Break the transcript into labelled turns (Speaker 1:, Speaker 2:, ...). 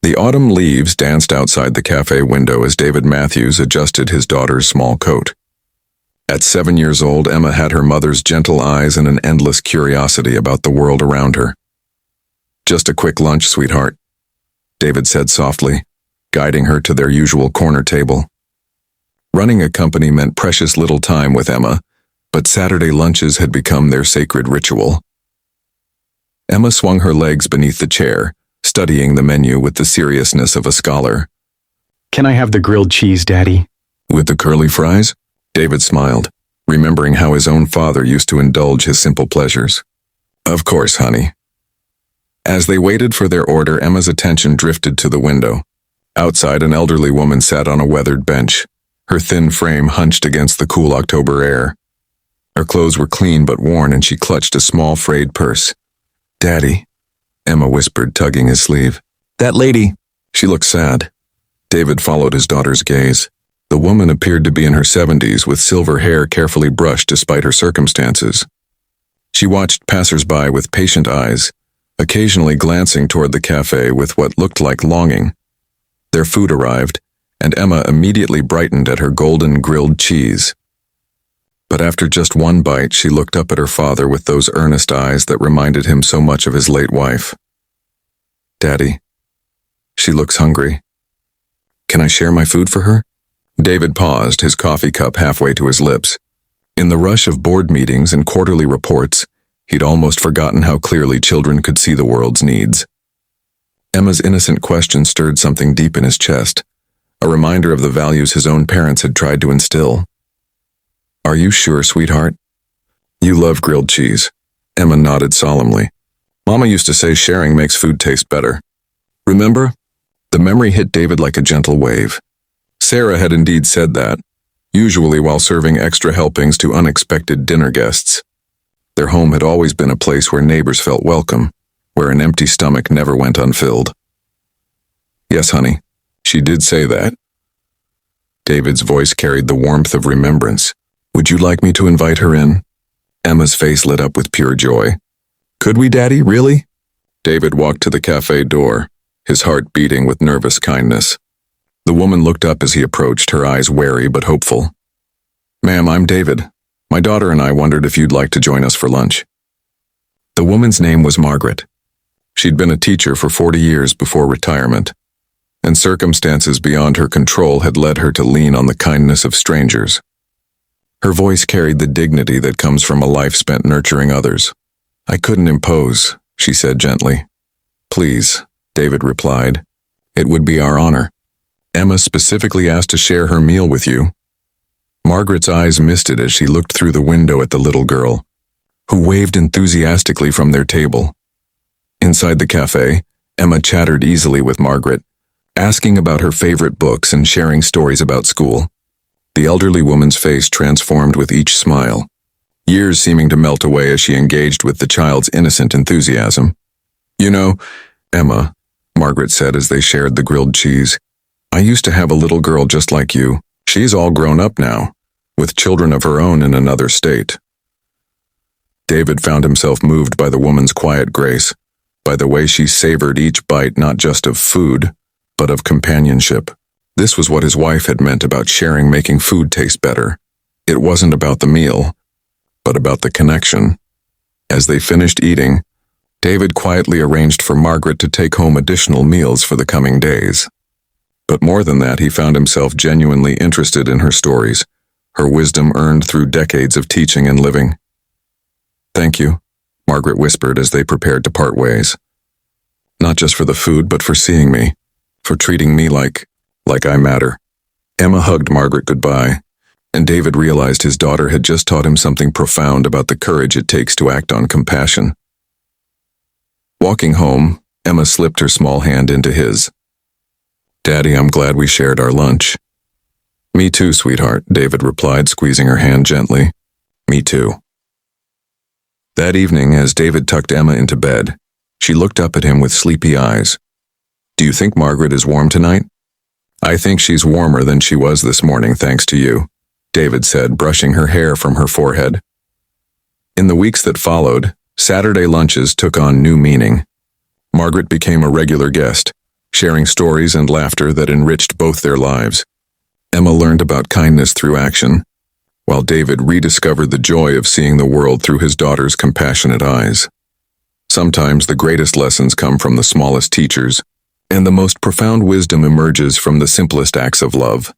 Speaker 1: The autumn leaves danced outside the cafe window as David Matthews adjusted his daughter's small coat. At 7 years old, Emma had her mother's gentle eyes and an endless curiosity about the world around her. "Just a quick lunch, sweetheart," David said softly, guiding her to their usual corner table. Running a company meant precious little time with Emma, but Saturday lunches had become their sacred ritual. Emma swung her legs beneath the chair, studying the menu with the seriousness of a scholar.
Speaker 2: "Can I have the grilled cheese, Daddy?"
Speaker 1: "With the curly fries?" David smiled, remembering how his own father used to indulge his simple pleasures. "Of course, honey." As they waited for their order, Emma's attention drifted to the window. Outside, an elderly woman sat on a weathered bench, her thin frame hunched against the cool October air. Her clothes were clean but worn, and she clutched a small frayed purse. "Daddy," Emma whispered, tugging his sleeve. "That lady." She looked sad. David followed his daughter's gaze. The woman appeared to be in her 70s, with silver hair carefully brushed despite her circumstances. She watched passers-by with patient eyes, occasionally glancing toward the cafe with what looked like longing. Their food arrived, and Emma immediately brightened at her golden grilled cheese. But after just one bite, she looked up at her father with those earnest eyes that reminded him so much of his late wife. "Daddy, she looks hungry. Can I share my food for her?" David paused, his coffee cup halfway to his lips. In the rush of board meetings and quarterly reports, he'd almost forgotten how clearly children could see the world's needs. Emma's innocent question stirred something deep in his chest, a reminder of the values his own parents had tried to instill. "Are you sure, sweetheart? You love grilled cheese." Emma nodded solemnly. "Mama used to say sharing makes food taste better. Remember?" The memory hit David like a gentle wave. Sarah had indeed said that, usually while serving extra helpings to unexpected dinner guests. Their home had always been a place where neighbors felt welcome, where an empty stomach never went unfilled. "Yes, honey, she did say that." David's voice carried the warmth of remembrance. "Would you like me to invite her in?" Emma's face lit up with pure joy. "Could we, Daddy, really?" David walked to the cafe door, his heart beating with nervous kindness. The woman looked up as he approached, her eyes wary but hopeful. "Ma'am, I'm David. My daughter and I wondered if you'd like to join us for lunch." The woman's name was Margaret. She'd been a teacher for 40 years before retirement, and circumstances beyond her control had led her to lean on the kindness of strangers. Her voice carried the dignity that comes from a life spent nurturing others. "I couldn't impose," she said gently. "Please," David replied. "It would be our honor. Emma specifically asked to share her meal with you." Margaret's eyes misted as she looked through the window at the little girl, who waved enthusiastically from their table. Inside the cafe, Emma chattered easily with Margaret, asking about her favorite books and sharing stories about school. The elderly woman's face transformed with each smile, years seeming to melt away as she engaged with the child's innocent enthusiasm. "You know, Emma," Margaret said as they shared the grilled cheese, "I used to have a little girl just like you. She's all grown up now, with children of her own in another state." David found himself moved by the woman's quiet grace, by the way she savored each bite not just of food, but of companionship. This was what his wife had meant about sharing, making food taste better. It wasn't about the meal, but about the connection. As they finished eating, David quietly arranged for Margaret to take home additional meals for the coming days. But more than that, he found himself genuinely interested in her stories, her wisdom earned through decades of teaching and living. "Thank you," Margaret whispered as they prepared to part ways. "Not just for the food, but for seeing me, for treating me like I matter." Emma hugged Margaret goodbye, and David realized his daughter had just taught him something profound about the courage it takes to act on compassion. Walking home, Emma slipped her small hand into his. "Daddy, I'm glad we shared our lunch." "Me too, sweetheart," David replied, squeezing her hand gently. "Me too." That evening, as David tucked Emma into bed, she looked up at him with sleepy eyes. "Do you think Margaret is warm tonight?" "I think she's warmer than she was this morning, thanks to you," David said, brushing her hair from her forehead. In the weeks that followed, Saturday lunches took on new meaning. Margaret became a regular guest, sharing stories and laughter that enriched both their lives. Emma learned about kindness through action, while David rediscovered the joy of seeing the world through his daughter's compassionate eyes. Sometimes the greatest lessons come from the smallest teachers, and the most profound wisdom emerges from the simplest acts of love.